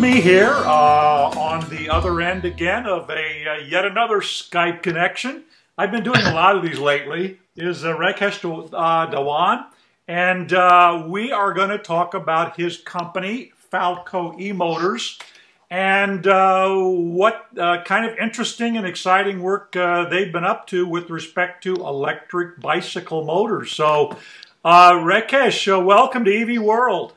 me here on the other end again of a yet another Skype connection. I've been doing a lot of these lately. Is Rakesh Dhawan, and we are going to talk about his company, Falco E-Motors, and what kind of interesting and exciting work they've been up to with respect to electric bicycle motors. So, Rakesh, welcome to EV World.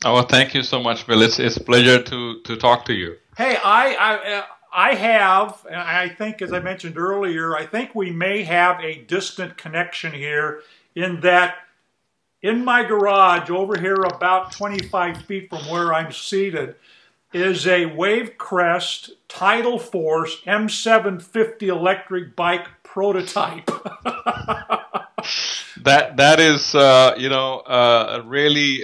Oh, well, thank you so much, Bill. It's a pleasure to talk to you. Hey, I have, and I think, as I mentioned earlier, I think we may have a distant connection here in that in my garage over here about 25 feet from where I'm seated is a Wave Crest Tidal Force M750 electric bike prototype. that is, really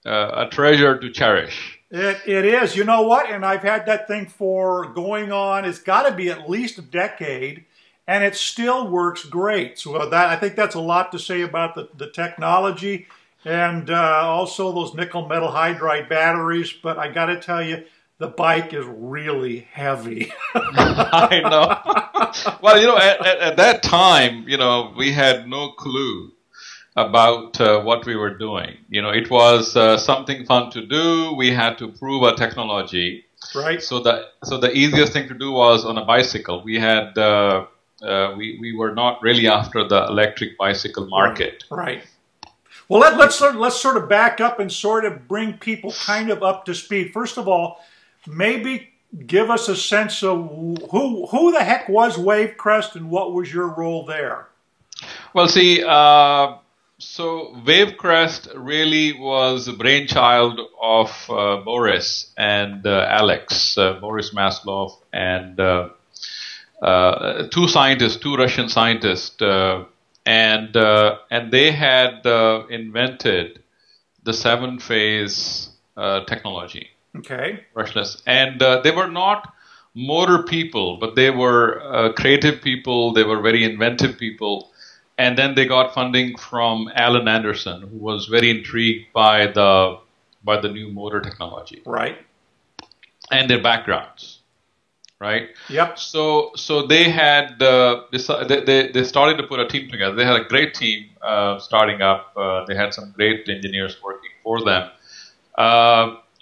a treasure to cherish. It is. You know what? And I've had that thing for going on, it's got to be at least a decade, and it still works great. So I think that's a lot to say about the technology and also those nickel metal hydride batteries. But I got to tell you, the bike is really heavy. I know. Well, at that time, we had no clue about what we were doing. It was something fun to do. We had to prove our technology. Right. So the easiest thing to do was on a bicycle. We had we were not really after the electric bicycle market. Right. Well, let's sort of back up and sort of bring people kind of up to speed. First of all, maybe give us a sense of who the heck was Wave Crest and what was your role there? Well, see. So Wave Crest really was the brainchild of Boris and Alex, Boris Maslov, and two Russian scientists, and they had invented the 7-phase technology. Okay. Brushless, and they were not motor people, but they were creative people. They were very inventive people. And then they got funding from Alan Anderson, who was very intrigued by the new motor technology, right, and their backgrounds, right. Yep. So they had they started to put a team together. They had a great team starting up. They had some great engineers working for them,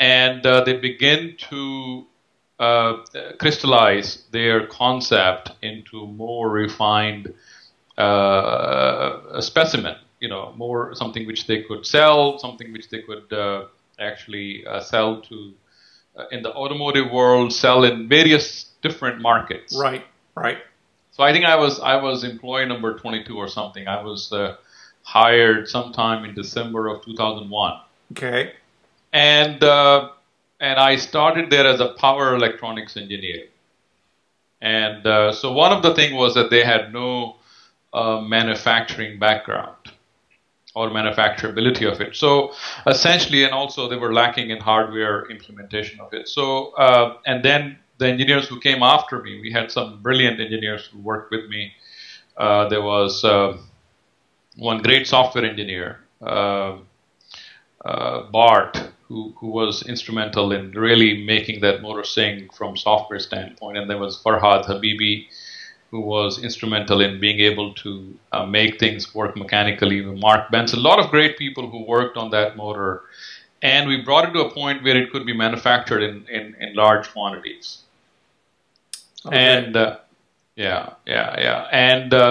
and they began to crystallize their concept into more refined. A specimen, more something which they could sell, something which they could actually sell to in the automotive world, sell in various different markets. Right, right. So I think I was employee number 22 or something. I was hired sometime in December of 2001. Okay. And I started there as a power electronics engineer. And so one of the things was that they had no manufacturing background or manufacturability of it. So essentially, and also they were lacking in hardware implementation of it. So, and then the engineers who came after me, we had some brilliant engineers who worked with me. There was one great software engineer, Bart, who was instrumental in really making that motor sing from software standpoint. And there was Farhad Habibi, who was instrumental in being able to make things work mechanically. Mark Benson, a lot of great people who worked on that motor. And we brought it to a point where it could be manufactured in large quantities. Okay. And And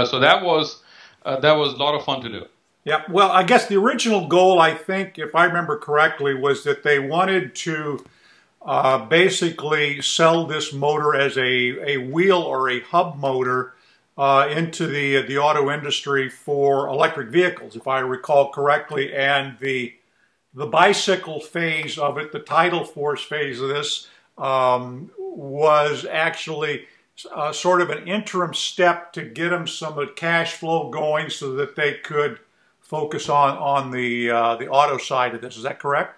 so that was a lot of fun to do. Yeah, well, I guess the original goal, I think, if I remember correctly, was that they wanted to basically sell this motor as a wheel or a hub motor into the auto industry for electric vehicles, if I recall correctly. And the bicycle phase of it, the tidal force phase of this, was actually sort of an interim step to get them some cash flow going so that they could focus on the auto side of this. Is that correct?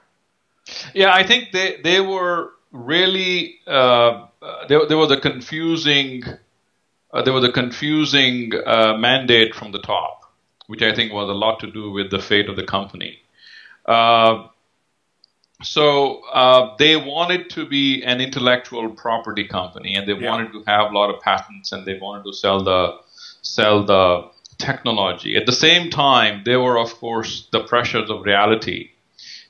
Yeah, I think they were really there was a confusing mandate from the top, which I think was a lot to do with the fate of the company. So they wanted to be an intellectual property company, and they wanted to have a lot of patents, and they wanted to sell the technology. At the same time, there were, of course, the pressures of reality.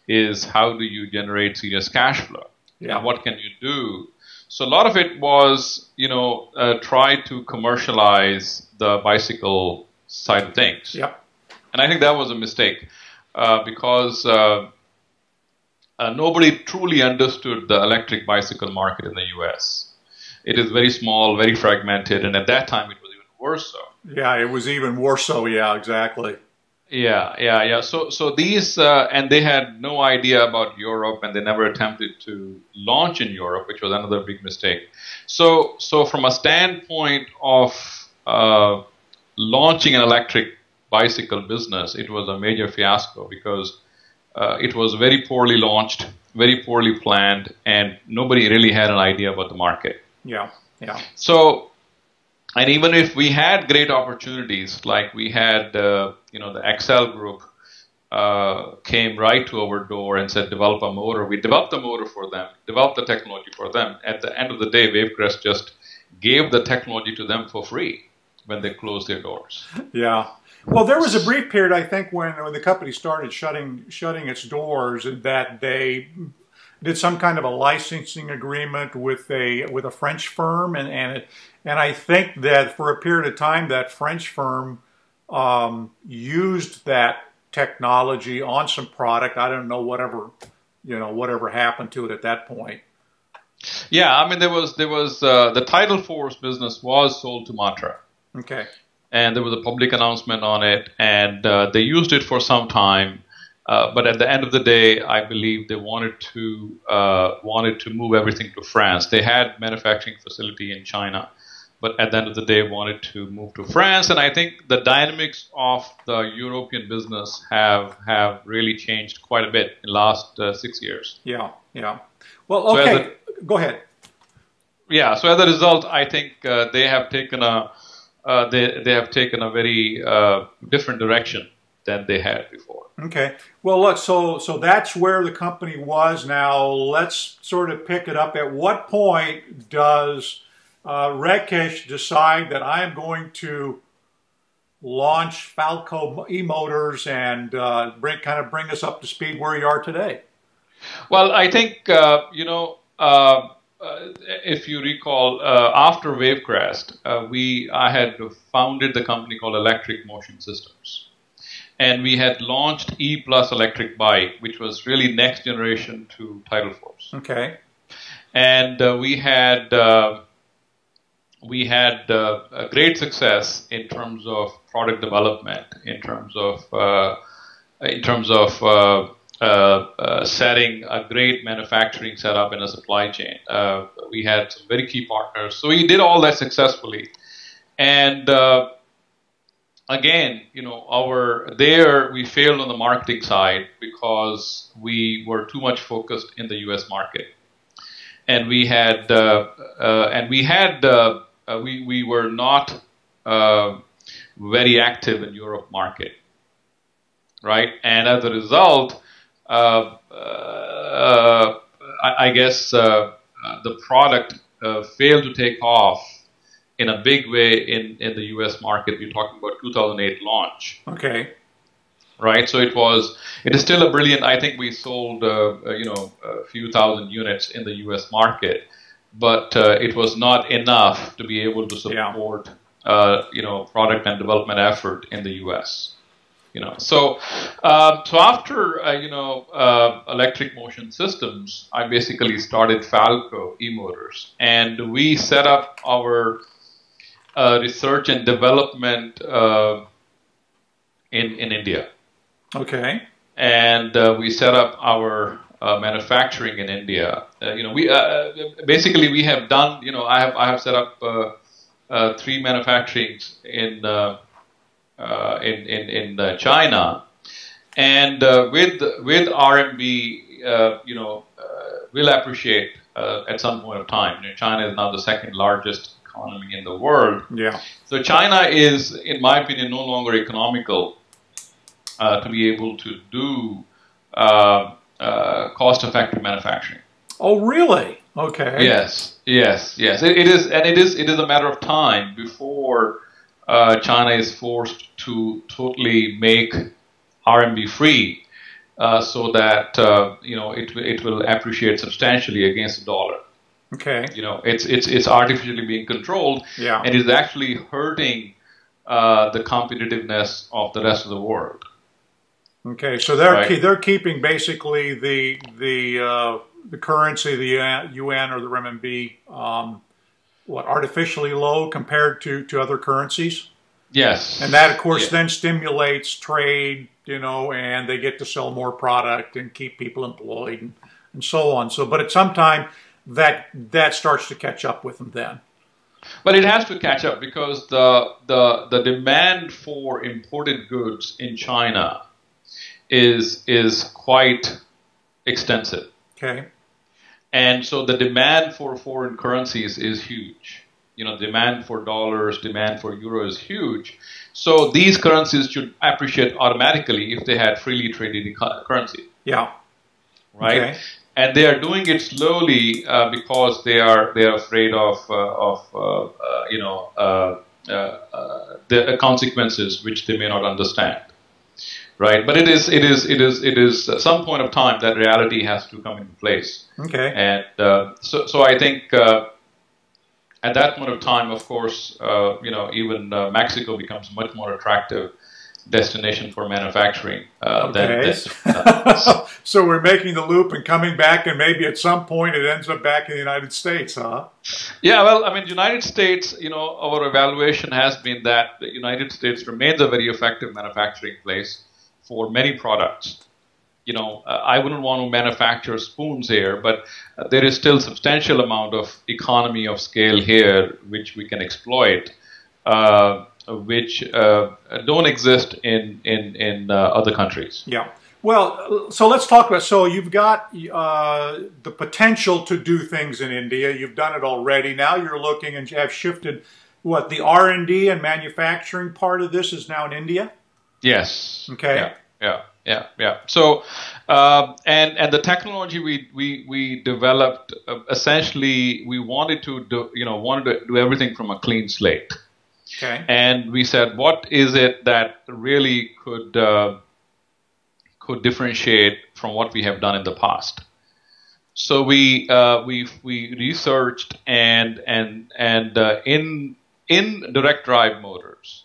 Is how do you generate serious cash flow? Yeah. And what can you do? So a lot of it was, try to commercialize the bicycle side of things. Yep. And I think that was a mistake because nobody truly understood the electric bicycle market in the U.S. It is very small, very fragmented, and at that time it was even worse so. Yeah, it was even more so. Yeah, exactly. Yeah. So these, and they had no idea about Europe, and they never attempted to launch in Europe, which was another big mistake. So from a standpoint of launching an electric bicycle business, it was a major fiasco because it was very poorly launched, very poorly planned, and nobody really had an idea about the market. Yeah. So, and even if we had great opportunities, like we had, the Excel group came right to our door and said, develop a motor. We developed the motor for them, developed the technology for them. At the end of the day, WaveCrest just gave the technology to them for free when they closed their doors. Yeah. Well, there was a brief period, I think, when the company started shutting its doors, that they did some kind of a licensing agreement with a French firm, and I think that for a period of time, that French firm used that technology on some product. I don't know whatever happened to it at that point. Yeah, I mean there was the Tidal Force business was sold to Matra. Okay. And there was a public announcement on it, and they used it for some time. But at the end of the day, I believe they wanted to move everything to France. They had manufacturing facility in China, but at the end of the day, wanted to move to France. And I think the dynamics of the European business have really changed quite a bit in the last 6 years. Yeah. Well, okay, go ahead. Yeah. So as a result, I think they have taken a very different direction than they had before. Okay. Well, look, so that's where the company was. Now, let's sort of pick it up. At what point does Rakesh decide that I am going to launch Falco E-Motors and bring us up to speed where you are today? Well, I think, if you recall, after WaveCrest, I had founded the company called Electric Motion Systems. And we had launched E+ electric bike, which was really next generation to Tidal Force. Okay. And we had a great success in terms of product development, in terms of setting a great manufacturing setup in a supply chain. We had some very key partners. So we did all that successfully. And again, we failed on the marketing side because we were too much focused in the U.S. market. And we were not very active in Europe market, right? And as a result, I guess the product failed to take off in a big way in the U.S. market. We're talking about 2008 launch. Okay. Right. So it is still a brilliant. I think we sold a few thousand units in the U.S. market, but it was not enough to be able to support product and development effort in the U.S. So after Electric Motion Systems, I basically started Falco E-Motors, and we set up our research and development in India. Okay. And we set up our manufacturing in India. We have done. I have set up 3 manufacturings in China, and with RMB, we'll appreciate at some point of time. China is now the second largest economy in the world. Yeah. So China is, in my opinion, no longer economical to be able to do cost-effective manufacturing. Oh, really? Okay. Yes, yes, yes. It is, and it is a matter of time before China is forced to totally make RMB free, so that it will appreciate substantially against the dollar. Okay. It's artificially being controlled, Yeah. and it's actually hurting the competitiveness of the rest of the world. Okay, so they're keeping basically the currency, the yuan or the renminbi, artificially low compared to other currencies. Yes. And that, of course, then stimulates trade, and they get to sell more product and keep people employed and so on. So, but at some time, that starts to catch up with them then. But it has to catch up because the demand for imported goods in China is quite extensive. Okay. And so the demand for foreign currencies is huge. Demand for dollars, demand for euro is huge. So these currencies should appreciate automatically if they had freely traded currency. Yeah. Right. Okay. And they are doing it slowly because they are afraid of the consequences which they may not understand. Right, but it is at some point of time that reality has to come into place. Okay. And so I think at that point of time, of course, even Mexico becomes much more attractive destination for manufacturing. So we're making the loop and coming back, and maybe at some point it ends up back in the United States, huh? Yeah, well, I mean, United States, our evaluation has been that the United States remains a very effective manufacturing place for many products. I wouldn't want to manufacture spoons here, but there is still substantial amount of economy of scale here which we can exploit, which don't exist in other countries. Yeah. Well, so let's talk about, so you've got the potential to do things in India. You've done it already. Now you're looking and have shifted, the R&D and manufacturing part of this is now in India? Yes. Okay. Yeah. So, and the technology we developed, essentially, we wanted to do everything from a clean slate. Okay. And we said, what is it that really could differentiate from what we have done in the past? So we researched and in direct drive motors,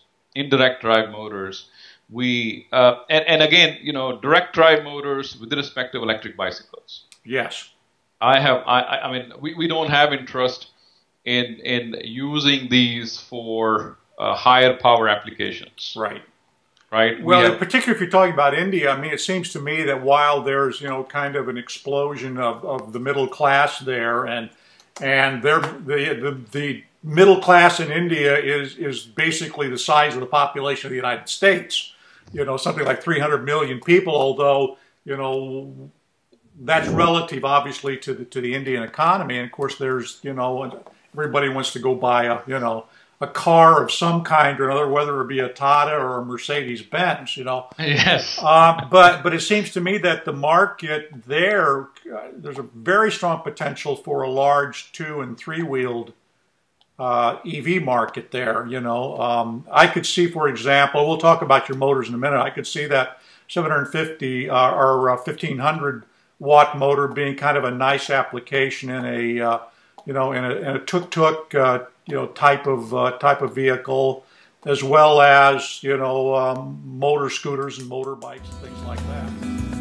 we and again, direct drive motors with respect to electric bicycles. Yes. I mean, we don't have interest in using these for higher power applications. Right. Right. Well, particularly if you're talking about India, I mean, it seems to me that while there's kind of an explosion of the middle class there, and the middle class in India is basically the size of the population of the United States. Something like 300 million people. Although that's relative, obviously, to the Indian economy. And of course, there's everybody wants to go buy a car of some kind or another, whether it be a Tata or a Mercedes Benz, Yes. But it seems to me that the market there's a very strong potential for a large 2- and 3-wheeled EV market there. I could see, for example, we'll talk about your motors in a minute. I could see that 750 or 1500 watt motor being kind of a nice application in a in a tuk-tuk type of vehicle, as well as motor scooters and motorbikes and things like that.